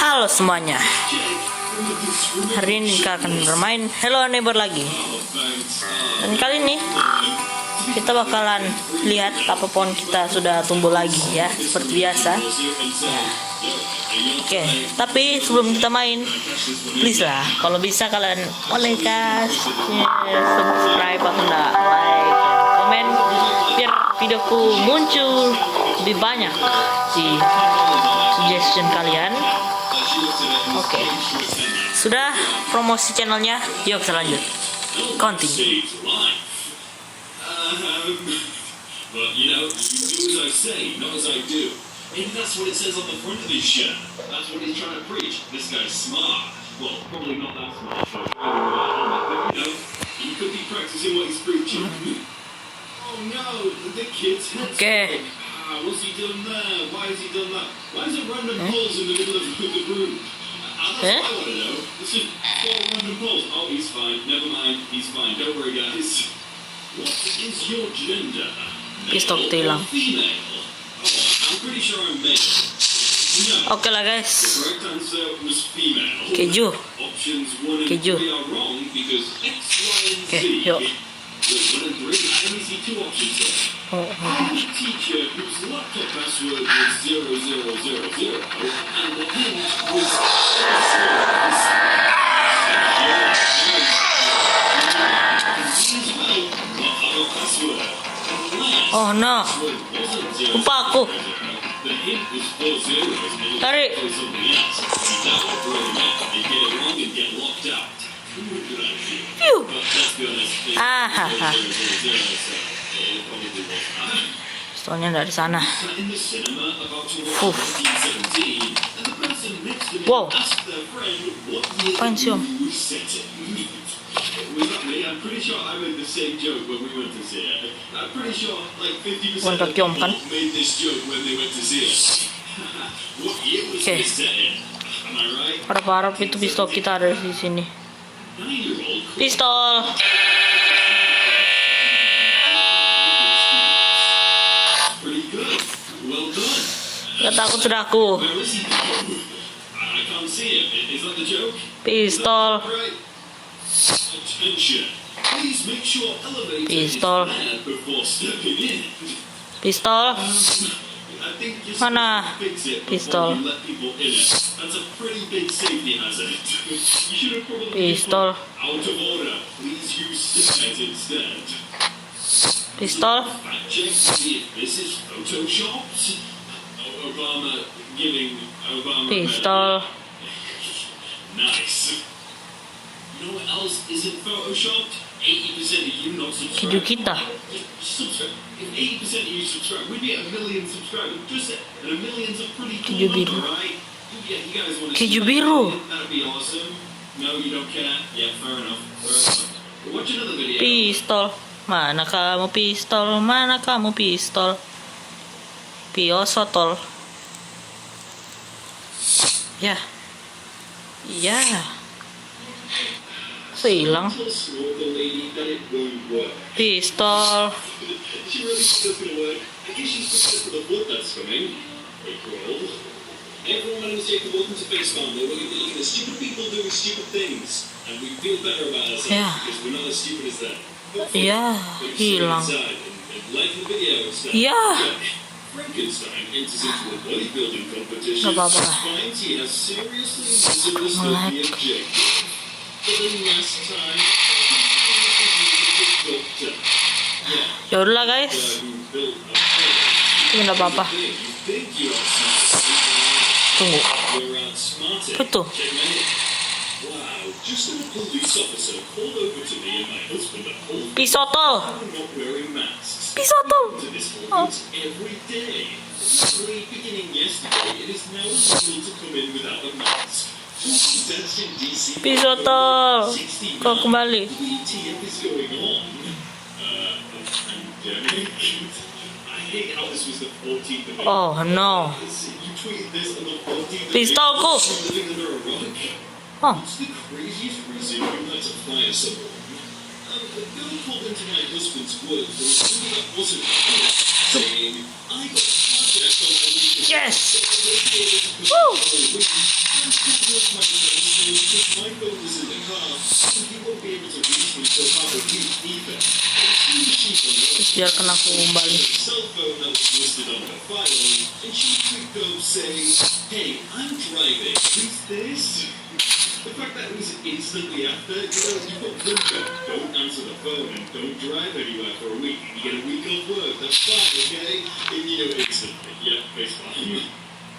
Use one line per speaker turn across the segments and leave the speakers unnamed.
Halo semuanya, hari ini kita akan bermain Hello Neighbor lagi. Dan kali ini kita bakalan lihat apa pohon kita sudah tumbuh lagi ya, seperti biasa ya. Oke, tapi sebelum kita main, please lah, kalau bisa kalian boleh kasih subscribe atau enggak, like, komen, biar videoku muncul lebih banyak di suggestion kalian. Oke, sudah promosi channelnya, yuk kita lanjut. Continue.
But you know, you do as I say, not as I do. Maybe that's what it says on the front of his shirt. That's what he's trying to preach. This guy's smart. Well, probably not that smart, but you know, he could be practicing what he's preaching. Oh no, the kid's head's
Okay.
What's he done there? Why has he done that? Why is it random poles in the middle of the room? That's what I want to know. This is 4 random poles. Oh, he's fine. Never mind. He's fine. Don't worry, guys. What is your gender?
Stop tilang.
Female? Oh, I'm pretty sure I'm male. No.
Oke lah guys.
The correct answer was female.
Keju.
Options 1 and
Keju.
3 are wrong because X, Y, and Z.
Oke, yuk.
With 1 and 3, I only see 2 options there. I'm a teacher whose laptop password was 0000 and the hint was
Oh no, lupa aku. Tarik. Piu. Hahaha. Pistolnya dari sana. Wow. Apaan sih om? Bukan kaki om kan? Oke. Harap-harap itu pistol kita ada di sini. Pistol. Gak takut sudah aku. Pistol. Pistol. Pistol. Mana? Pistol. Pistol. Pistol. Pistol. Keju kita. Keju biru. Keju biru. Pistol. Mana kamu pistol? Mana kamu pistol? Piosotol. Ya. Ya. Hilang. Pistol. Ya. Ya, hilang. Ya. Gak apa-apa lah. Melek. Ya udah guys, itu nggak apa-apa. Tunggu, betul. Pisotol. Pisotol. Oh. Pisotol. Kau kembali. Oh no. Pistolku. Oh. Yes! Woo! biarkan aku kembali.
cell phone that was listed on her file, and she picked up saying, "Hey, I'm driving. Who's this?" The fact that it was instantly after, you've got one job. Don't answer the phone and don't drive anywhere for a week. You get a week off work, that's fine, okay? And instantly, yeah, face fine.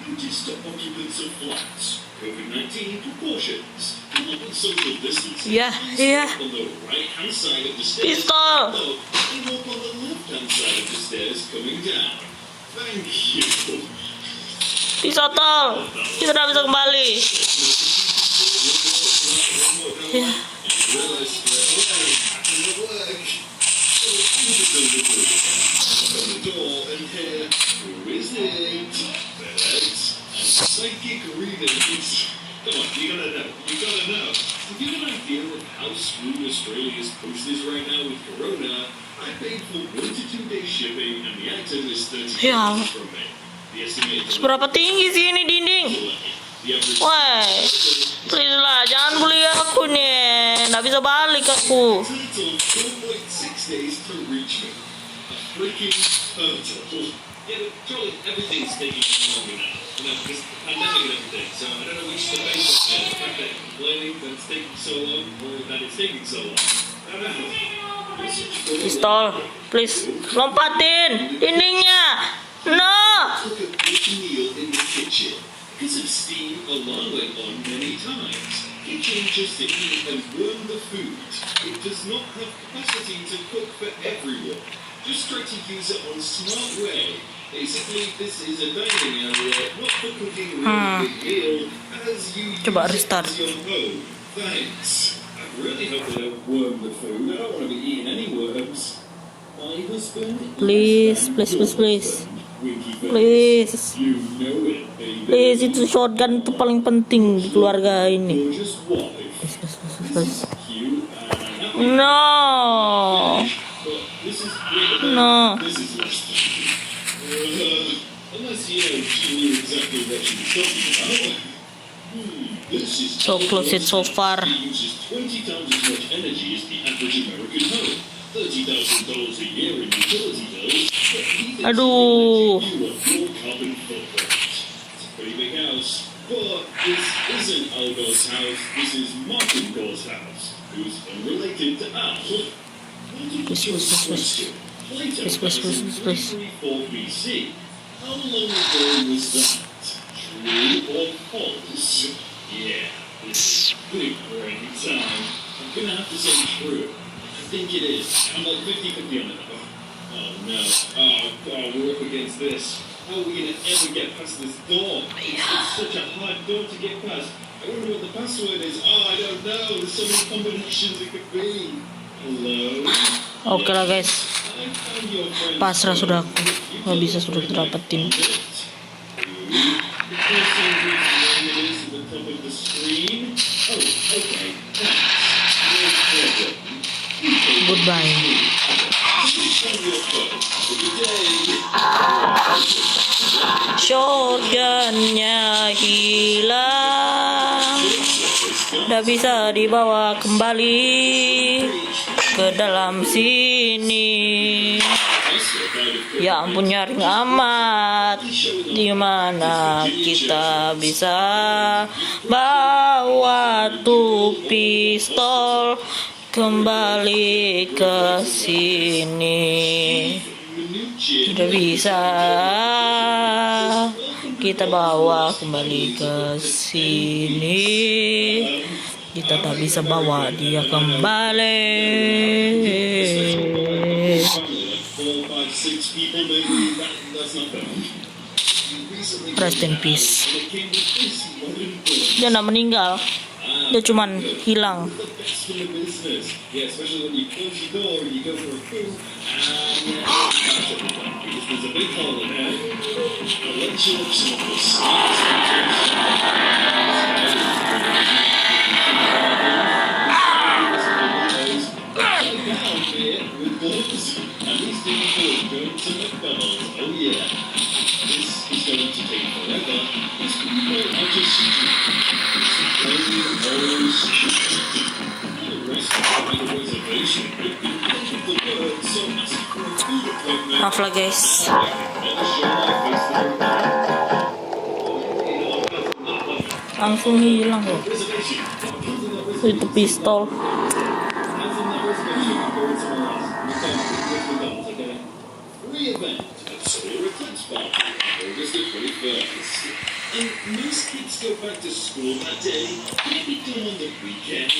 Notice the occupants of flats. COVID-19 precautions. Come up with social distancing.
Iya, iya.
On the right-hand side of the stairs.
Pistol.
And walk on the left-hand side of the stairs coming down. Thank you.
Pisau tol. Kita udah bisa kembali. Ya.
Psychic readings. Come on, you gotta know. You gotta know. To give an idea of how screwed Australia's post is right now with Corona, I paid for 1 to 2 day shipping, and the item is 30
Ya.
from me. The estimated
Seberapa tinggi sih ini dinding?
the average
Wah, please lah, jangan bully aku nih. Nggak bisa balik aku.
turtle 4.6 days to reach me. A freaking turtle. Yeah, but Charlie, everything's taking longer now. Because the pandemic and everything. So I don't know which is the base of it. The fact that you're complaining that it's taking so long, or that it's taking so long. I don't know.
Pistol, please, lompatin dindingnya. No.
Cook a big meal in the kitchen. Because of steam, alarm went on many times. Kitchen just to eat and warm the food. It does not have capacity to cook for everyone. Just try to use it on smart way. Basically, this is a dining area, not for cooking a big meal, as you
Coba
use it
restart.
as your home. Thanks. I really hope they don't worm the food. I don't want to be eating any worms. My husband.
Please, please, please, please.
Winky face.
Please.
You know it, baby.
Please, itu shotgun itu paling penting di keluarga ini.
Gorgeous wife.
Please, please, please, please.
Cute and happy.
No.
But this is
No.
This is less than. Unless she knew exactly what she was talking about. This is
So close it so far.
She uses 20 times as much energy as the average American home. $30,000 a year in utility bills. But even
Aduh.
you want your carbon footprint. It's a pretty big house. But this isn't Al Gore's house. This is Martin Gore's house, who's unrelated to Al.
Please, please, please, please. Please, please, please, please.
334 BC. How long ago was that? True or false? Yeah, this is big brain time. I'm gonna have to say true. I think it is. I'm like 50-50 on it. Oh no. Oh god, we're up against this. How are we gonna ever get past this door? It's such a hard door to get past. I wonder what the password is. Oh, I don't know. There's so many combinations it could be. Hello?
Oke lah guys, pasrah sudah aku, nggak bisa sudah dapetin. Goodbye. Shotgunnya hilang, nggak bisa dibawa kembali ke dalam sini. Ya ampun, nyaring amat. Di mana kita bisa bawa tuh pistol kembali ke sini? Tidak bisa kita bawa kembali ke sini. Kita tak bisa bawa dia kembali. Rest in peace. Dia tidak meninggal, dia cuman hilang. Maaf lah guys. Langsung hilang loh. Itu pistol.
And most kids go back to school that day. Can't be done on the weekend.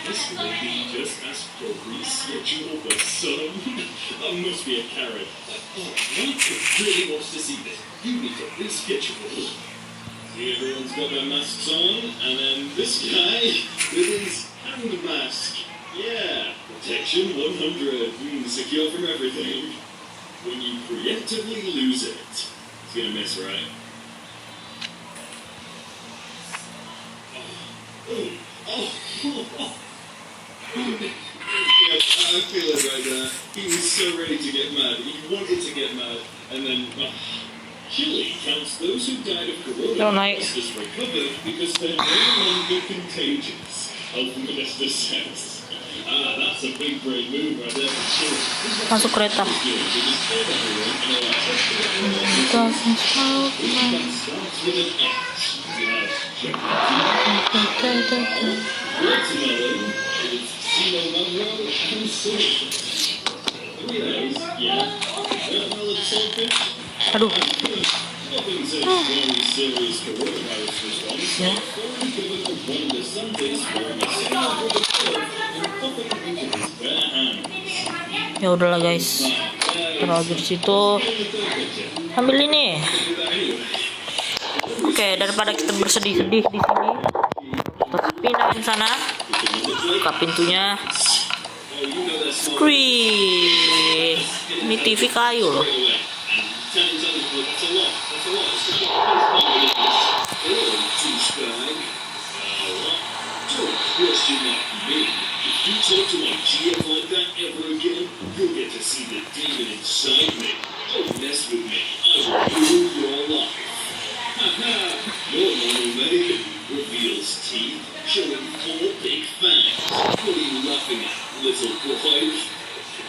This may be just as probably scheduled for some. That must be a carrot. Oh, Michael really wants to see this. You need to reschedule. See, everyone's got their masks on, and then this guy with his hand mask. Yeah, protection 100. Secure from everything. When you preemptively lose it, it's gonna miss, right? Yeah, I feel it right there. He was so ready to get mad. He wanted to get mad. And then Chile counts those who died of coronavirus as recovered because they're no longer contagious. Health Minister says. That's a big brain move right there for Chile.
Masuk kereta. Aduh. Ya udahlah guys. Terlalu di situ. Ambil ini. Oke, daripada kita bersedih-sedih di sini, kita pindahin sana. Buka pintunya. Wih, ini TV kayu loh.
You talk to my GF like that ever again, you'll get to see the demon inside me. Don't mess with me. I will ruin your life. Haha, your normal American reveals teeth, showing 4 big fangs. What are you laughing at, little boy?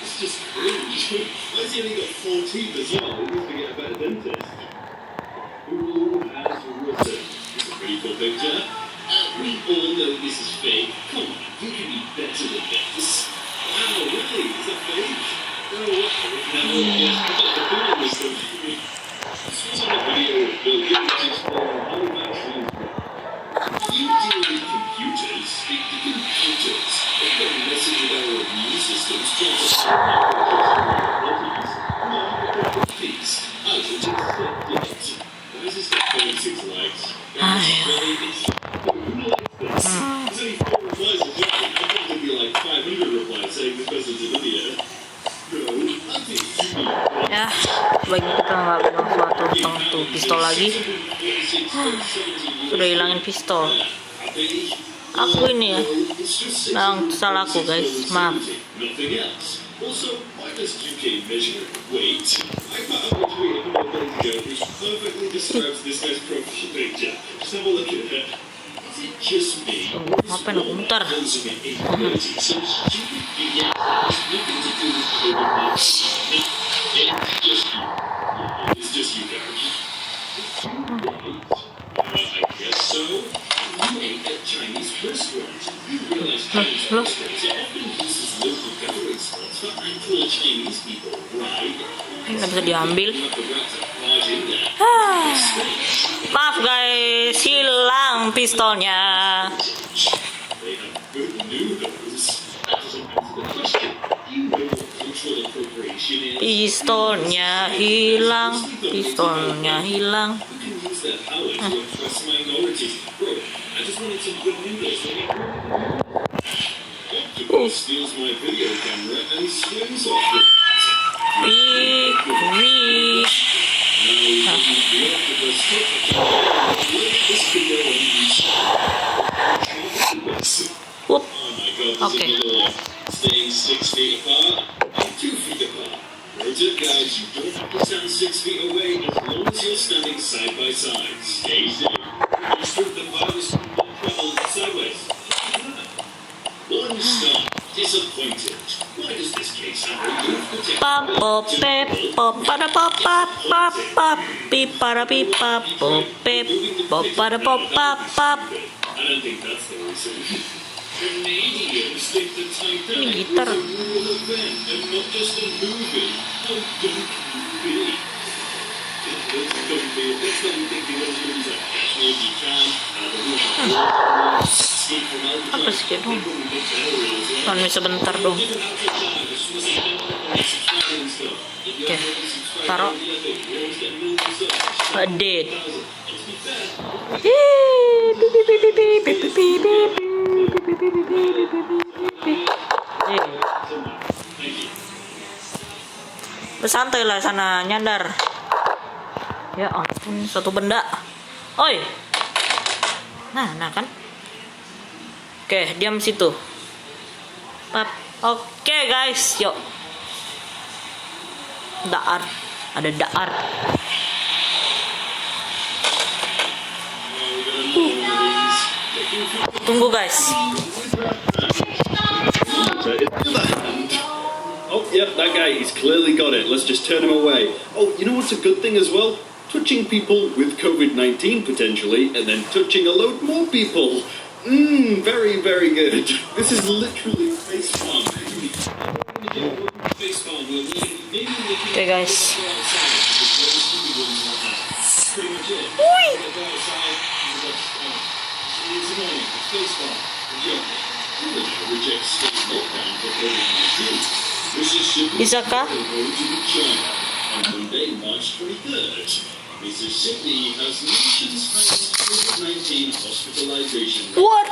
It's just cringe. Why has he only got 4 teeth as well? He needs to get a better dentist. Who has written? It's a pretty cool picture. We all know this is fake. Come on, you can be better than this. Wow, really? Is that fake? Oh, what? Now, yes, I thought the film was so funny. This was on a video of Bill Gates explaining how vaccines work. You deal with computers, speak to computers. They don't messing with our immune systems, trying to solve our problems. No, please, I will just accept it. Why is this got 36 likes?
Ya, bagi kita nggak bilang suatu tentang tuh pistol lagi. Sudah hilangin pistol. Aku ini ya, yang salah aku guys, maaf.
Also, why does UK measure weight? I found a tweet a couple of days ago which perfectly describes this guy's profile picture. Just have a look at it. Is it just me?
Ngapain aku muter?
Those who get 830, some stupid idiot has nothing to do with COVID-19. It's just you guys. I guess so. You ate at Chinese restaurant. You realize Chinese restaurants are often used as local gathering spots for actual Chinese people, right?
Nggak bisa diambil. Maaf guys, hilang pistolnya.
They have good noodles. That doesn't answer the question. Do you know what cultural appropriation is?
Pistolnya hilang, pistolnya hilang.
You can use that power to oppress minorities. Bro, I just wanted some good noodles. Octopus steals my video camera and swims off with it.
Wih.
Now, the octopus this video on YouTube.
Up.
Oh my god, there's
Okay.
another one. Staying 6 feet apart and 2 feet apart. Words up, guys, you don't have to stand 6 feet away as long as you're standing side by side. Stay safe. Restrict the virus from travel sideways. One star. Disappointed. Why does this case have removed the
pap pop pep pop pada pop pap pap pap pip para pip pap pop pep pop pada pop pap pap.
I don't think that's the reason. Canadians think the Titanic
Ini gitar.
was a real event and not just a movie. How dumb can you be? Let's not think the old movies are casual as you can. Escape from Alcatraz.
Apa sih dong?
People will get better as well.
Kan sebentar dong.
Even Alcatraz, as soon as they get on the subscribe and stuff. If you're
Oke,
already subscribed
taruh.
to the Epic, you always get millions of subs.
Edit.
And to be fair,
Bersantai lah sana, nyandar. Ya ampun, satu benda. Oi. Nah kan. Oke, diam situ. Pap. Oke guys, yuk. Daar. Ada daar. Tunggu guys.
Oh, yep, that guy, he's clearly got it. Let's just turn him away. Oh, you know what's a good thing as well? Touching people with COVID-19 potentially, and then touching a load more people. Very, very good. This is literally face palm.
Oke guys. Bisakah?
On Monday, March 23rd, Mississippi has nation's highest COVID-19 hospitalization rate.
What?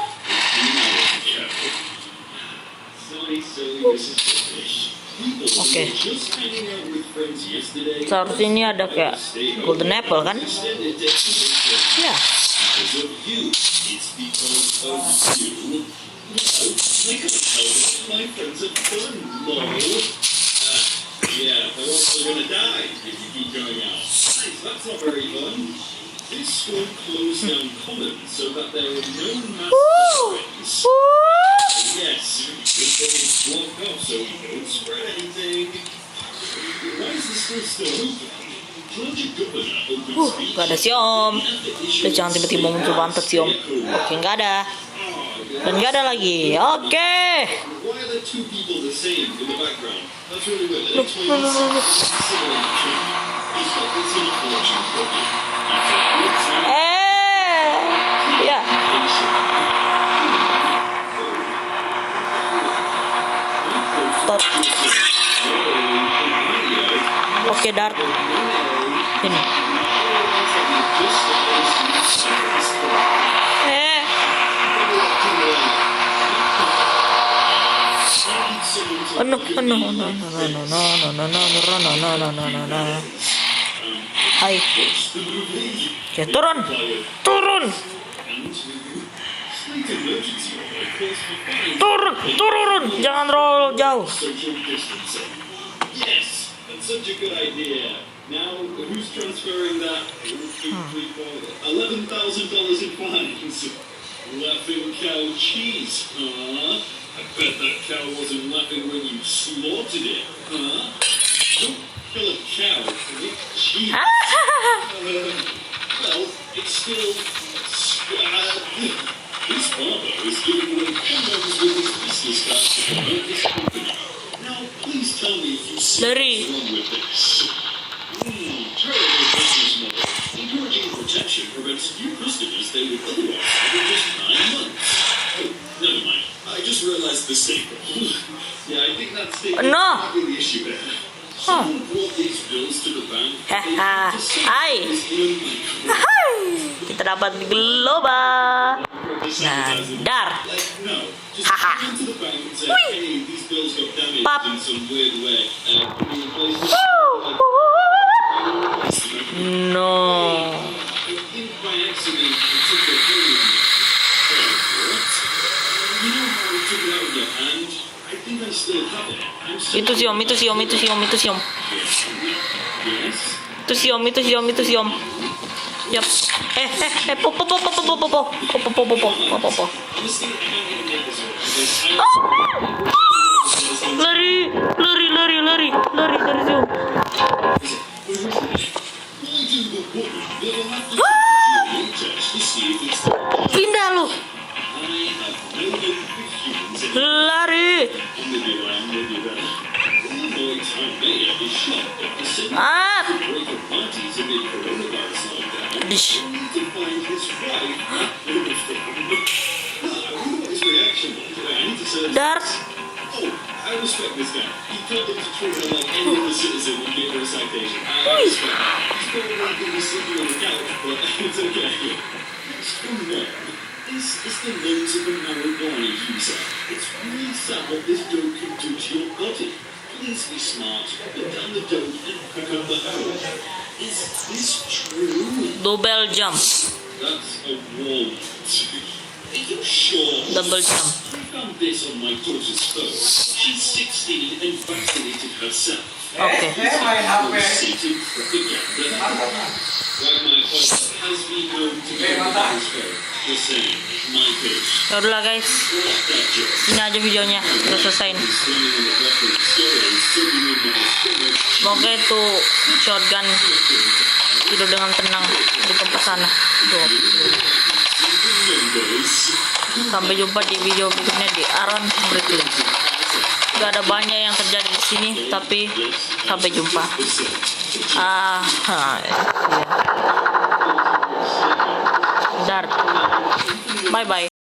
Silly Mississippi. People
Oke.
were just hanging out with friends yesterday.
Seharusnya ini ada kayak golden apple kan?
Extended destination.
Ya.
Because of you. It's because of you. I could tell that my friends are fun, lol. Yeah, they're also gonna die if you keep going out. Nice, that's not very fun. This school closed down common so that there are no mass gatherings. Yes, the building's blocked off so we don't spread anything. Why is the school still open? Georgia governor opened speech.
Gak ada si Om. Udah jangan tiba-tiba muncul pantat si Om. Oke, nggak ada. Dan nggak ada lagi. Oke.
Why are there two people the same in the background? That's really weird. That explains He's got this in a fortune cookie.
Ya. Tot. Oke, Dart. Ini. Hai. Oke, turun. Turun. Turun. Jangan roll jauh.
Social distancing. Yes, that's such a good idea. Now, who's transferring that $11,000 in fines? Laughing cow cheese, huh? I bet that cow wasn't laughing when you slaughtered it, huh? Don't kill a cow to make cheese. Well, it's still... His father is giving away condoms with his business card to promote his company. Now, please tell me if you see
Larry.
what's wrong with this. Terrible business model. Encouraging protection prevents new customers they would otherwise have in just 9 months. Oh, never mind. I just realized the staple. Yeah, I think that staple
No.
might be the issue there. Someone brought these bills to the bank.
Haha. Hai.
Like,
Hai. Kita dapat geloba. Nandar.
no, just
Haha.
go into the bank and say, hey, these bills got damaged
Pop.
in some weird way. Can you replace them?
No.
I think by accident I took a bill with me. What? You know how I took it out of your hand? I think I still have it. I'm still...
Itu si Om, itu si Om, itu si Om, itu si Om.
Yes?
Itu si Om, itu si Om, itu si Om. Yap. Po.
Honestly, I'm not gonna make this work because I...
Lari. Lari dari zoom. Pindah lu. Lari. Ah. Dish. Dar.
I respect this guy. He pulled into Twitter like any other citizen would give her a citation. I respect him. He's probably going to be sleeping on the couch, but it's okay. Next one there is the lungs of a marijuana user. It's really sad what this dope can do to your body. Please be smart. Put down the dope and pick up the heroin. Is this true?
Double jump.
That's a wall. Are you sure?
Double jump.
I found this on my daughter's phone. She's 16 and vaccinated herself.
Oke.
Seated propaganda. Like my phone has been known to be on his phone. The same. My pitch.
Ya udahlah guys,
Like that joke.
ini aja videonya, udah selesai.
He's standing on the back of the stair and soaking in my stomach.
Semoga itu shotgun tidur dengan tenang di tempat sana. Tuh. Sampai jumpa di video berikutnya di Aaron Brickley. Gak ada banyak yang terjadi di sini, tapi sampai jumpa. Ya. Dar. Bye bye.